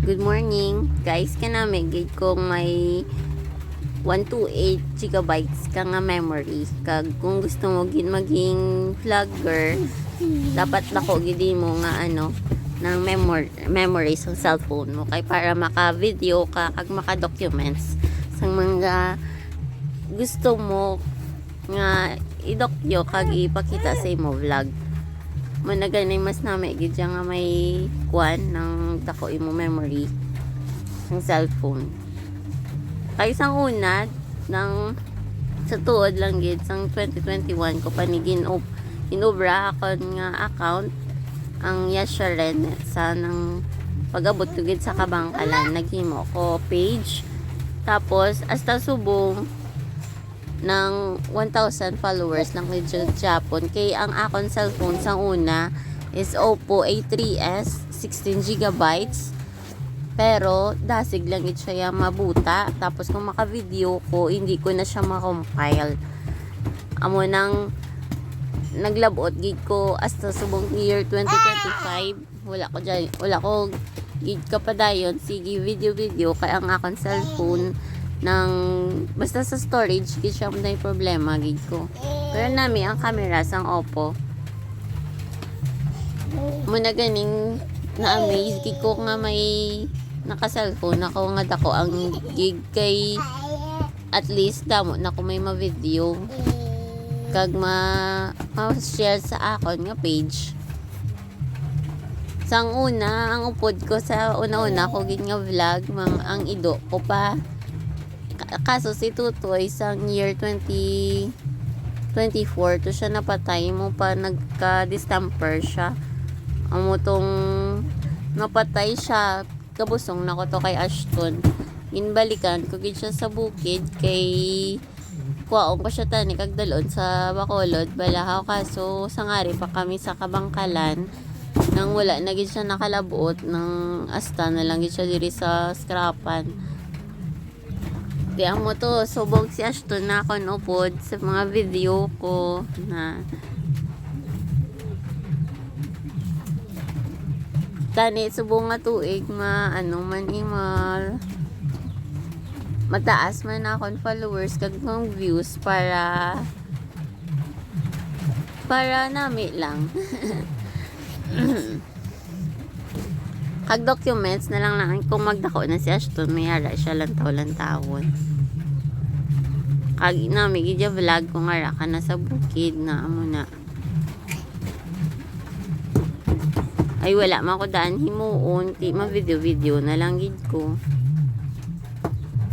Good morning, guys. Kanami gid kong may 128 gigabytes ka nga memory. Kag kung gusto mo gid maging vlogger, dapat lako gid mo nga ng memory sa cellphone mo kay para maka-video ka kag maka-documents sa mga gusto mo nga idokyo kag ipakita sa imo vlog. Muna ganay mas nami gid nga may kuan ng dako imo memory ng cellphone. Kay isang una ng sa tuod lang gid sang 2021 ko panigin inobra ako nga account ang Yasharen sa nang pag-abot ko gid sa kabangkalan naghimo ko page tapos hasta subong ng 1,000 followers lang with Japon. Kay ang akong cellphone sa una is Oppo A3s 16GB, pero dasig lang it siya mabuta. Tapos kung maka-video ko hindi ko na siya ma-compile. Amo nang naglabot gid ko hasta subong year 2025 wala ko gid ka pa dayon sige video kay ang akong cellphone ng basta sa storage gid siya may problema gid ko. Pero nami ang camera sang Oppo muna ganing na-amaze gid ko nga may naka-cellphone ako nga dako ang gig kay at least damo na ko may ma-video kag ma-share sa akon nga page. Sang una ang upod ko sa una-una ko gid nga vlog ang ido ko pa. Kaso si Tutoy sang year 2024 to siya napatay mo pa nagka-distemper siya. Amo tong napatay siya kabusong na ko to kay Ashton. Ginbalikan ko gid siya sa bukid kay kuwaon ko siya tani kag dalon sa Bacolod Balahaw kaso sangari pa kami sa kabangkalan nang wala na gid siya nakalabuot ng asta na lang gid siya diri sa scrapan. Di mo to, subog si Ashton na ako upod sa mga video ko na tani subong nga tuig mataas man akong followers kag ng views para nami lang. Kag documents na lang kung magdako na si Ashton may ara siya lantawon kag nami gidya vlog kung ara ka na sa bukid na amo na ay wala man ko daan himuon ti ma video na lang gid ko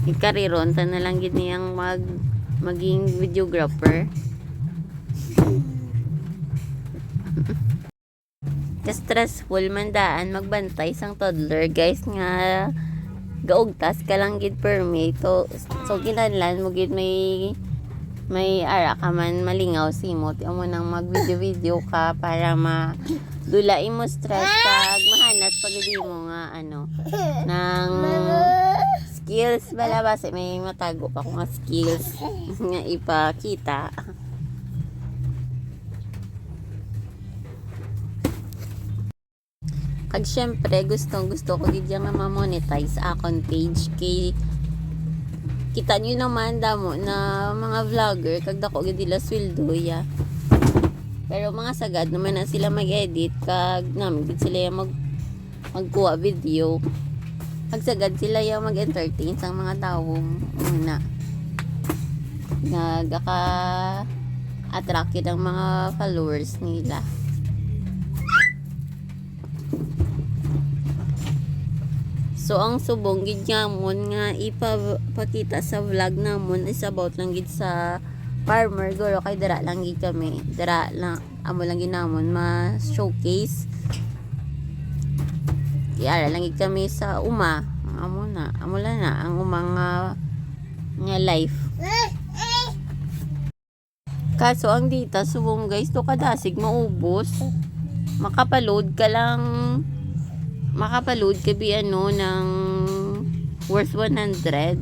ikariron ta na lang gid niyang maging videographer. Stressful man daan magbantay sang toddler guys nga gaugtas ka lang gid permit so kinahanglan mo gid may ara ka man malingaw simot amo nang mag video ka para madulay mo stress kag mahanat pag di mo nga nang skills bala base may matago pa ko nga skills nga ipakita. Kag syempre gusto ko gid nga ma-monetize akon page kay kita nyo naman damo na mga vlogger kag dako gid nila sweldo ya. Pero mga sagad naman na sila mag-edit kag namin gid sila magkuha video. Kag sagad sila ya mag-entertain sang mga tawo una. Nagaka attract yun ang mga followers nila. So ang subong gid gamon nga ipakita sa vlog namon is about lang gid sa farmer guro kay dara lang gid kami. Dara lang amo lang gid namon ma-showcase. Kaya lang gid kami sa uma. Amo na ang umang nga life. Kaso ang dita subong guys to kadasig maubos. Makapaload ka bi ng worth 100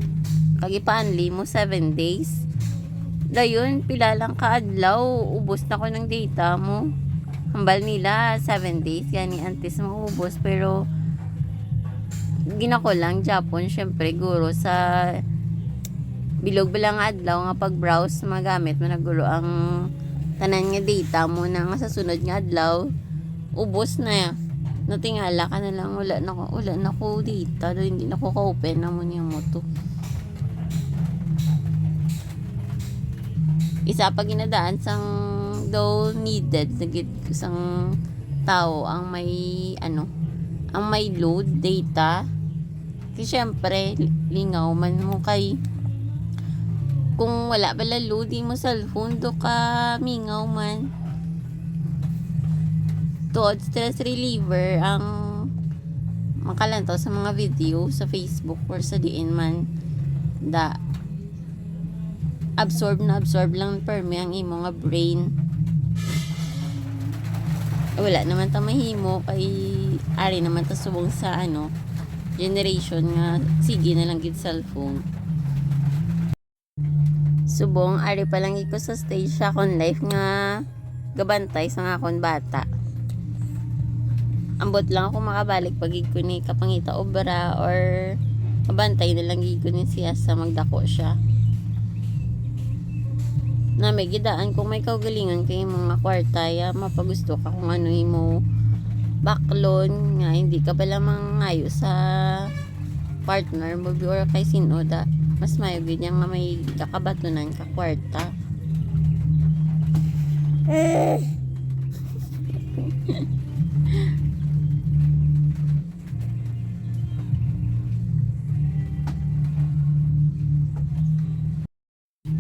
kag ipaanli mo 7 days dayon pila lang ka adlaw ubos na ko ng data mo hambal nila 7 days gani antes maubos pero ginako lang Japon syempre guro sa bilog bilang adlaw nga pag-browse magamit managulo ang tanan nga data mo na nga sa sunod nga adlaw ubos na natingala ka na lang wala na ko data do hindi na ko ka-open na mo niya mo to. Isa pa ginadaan sang daw needed na gid isang tao ang may ang may load data kasi syempre lingaw man mo kay kung wala pala load mo cellphone do ka mingaw man tuod stress reliever ang makalantaw sa mga video sa Facebook or sa diin man da absorb lang permi ang imo nga brain. Wala naman ta mahimo kay ari naman ta subong sa generation nga sige na lang gid cellphone. Subong ari pa lang iko sa stage sa akong life nga gabantay sa nga akong bata. Ambot lang ako makabalik pag ko ni kapangita obra or kabantay na lang gid ko ni siya sa magdako siya. Na may gidaan kung may kaugalingan kay mga kwarta ya mapagusto ka kung ano imo backloan nga hindi ka pala mangayo sa partner mo or kay sino da mas mayo gid nga may kakabatunan ka kwarta.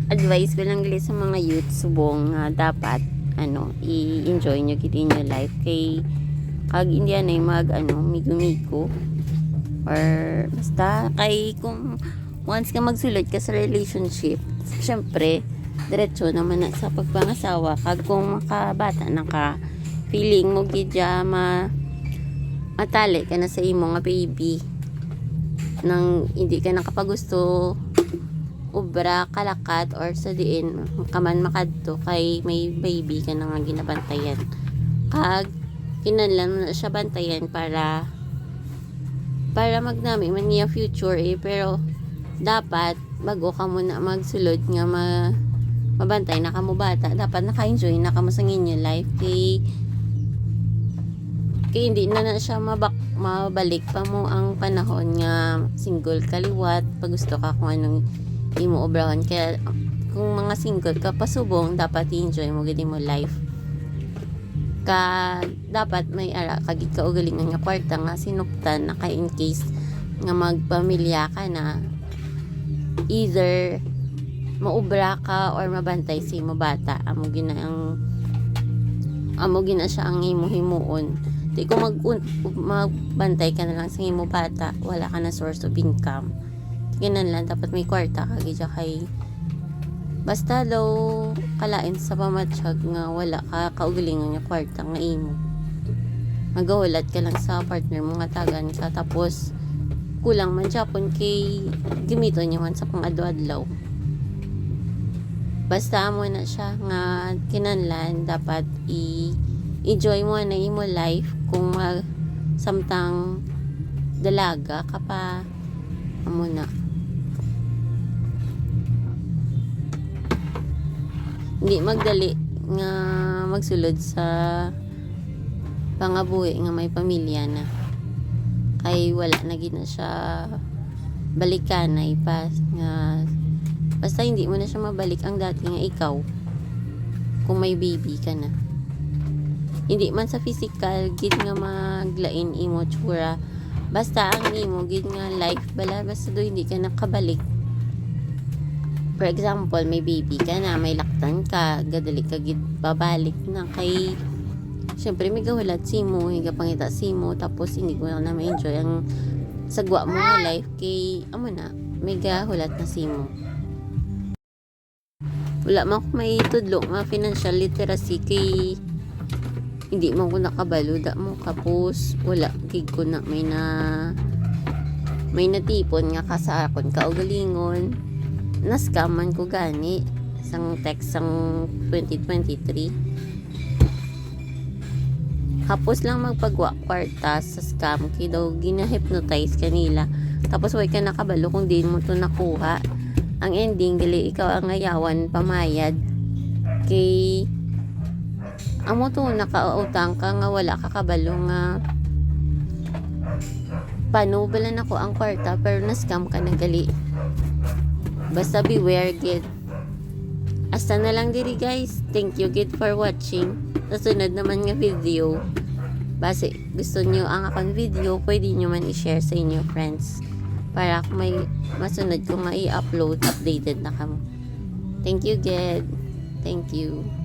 Advice ko lang gali sa mga youth subong dapat i-enjoy nyo gid inyo life kay kag hindi na mag migo-migo or basta kay kung once ka magsulod ka sa relationship syempre diretso naman na sa pagpangasawa kag kung makabata na ka feeling mo gid matali ka na sa imo nga baby nang hindi ka nakapagusto ubra kalakat or sa diin kaman makadto kay may baby ka na nga ginabantayan kag kinahanglan na siya bantayan para magnami man niya future pero dapat bago ka muna magsulod nga mabantay na kamo bata dapat naka-enjoy na kamo sa inyo life kay hindi na siya mabalik pa mo ang panahon nga single kaliwat pag gusto ka kung anong imo obrahan kaya kung mga single ka pasubong dapat i-enjoy mo gid mo life ka dapat may ara kagid ka ugalingan nga kwarta nga sinuktan na kay in case nga magpamilya ka na either maubra ka or mabantay si imo bata amo gina siya ang imo himuon di kung magbantay ka na lang sa imo bata wala ka na source of income ganun lang dapat may kwarta kagid kay basta daw kalain sa pamatsyag nga wala ka kaugalingan nga kwarta nga imo magahulat ka lang sa partner mo nga tagan ka tapos kulang man Japon kay gimito niyo man sa pang-adlaw basta mo na siya nga kinahanglan dapat enjoy mo na imo life kung samtang dalaga ka pa amo na hindi magdali nga magsulod sa pangabuhi nga may pamilya na kay wala na gid na siya balikan na ipas nga basta hindi mo na siya mabalik ang dati nga ikaw kung may baby ka na hindi man sa physical gid nga maglain imo tsura basta ang imo gid nga life bala basta do hindi ka nakabalik. For example, may baby ka na, may laktan ka, gadali ka gid babalik na kay syempre may gahulat si mo, higa pangita si mo, tapos hindi ko na ma-enjoy ang sagwa mo nga life kay amo na, may gahulat na si mo. Wala man ko may tudlo nga financial literacy kay hindi mo ko nakabalo da mo kapos wala gig ko na may natipon nga kasakon kaugalingon naskaman ko gani sang text sang 2023 hapos lang magpagwa kwarta sa scam kay daw gina-hypnotize kanila. Tapos way ka nakabalo kung di mo to nakuha. Ang ending dili ikaw ang ayawan pamayad kay amo to nakautang ka nga wala ka kabalo nga panubalan ako ang kwarta pero na-scam ka na gali. Basta beware gid. Hasta na lang diri guys. Thank you gid for watching. Sa sunod naman nga video, base gusto nyo ang akong video, pwede nyo man i-share sa inyo friends para kung may masunod ko nga i-upload, updated na kamo. Thank you gid. Thank you.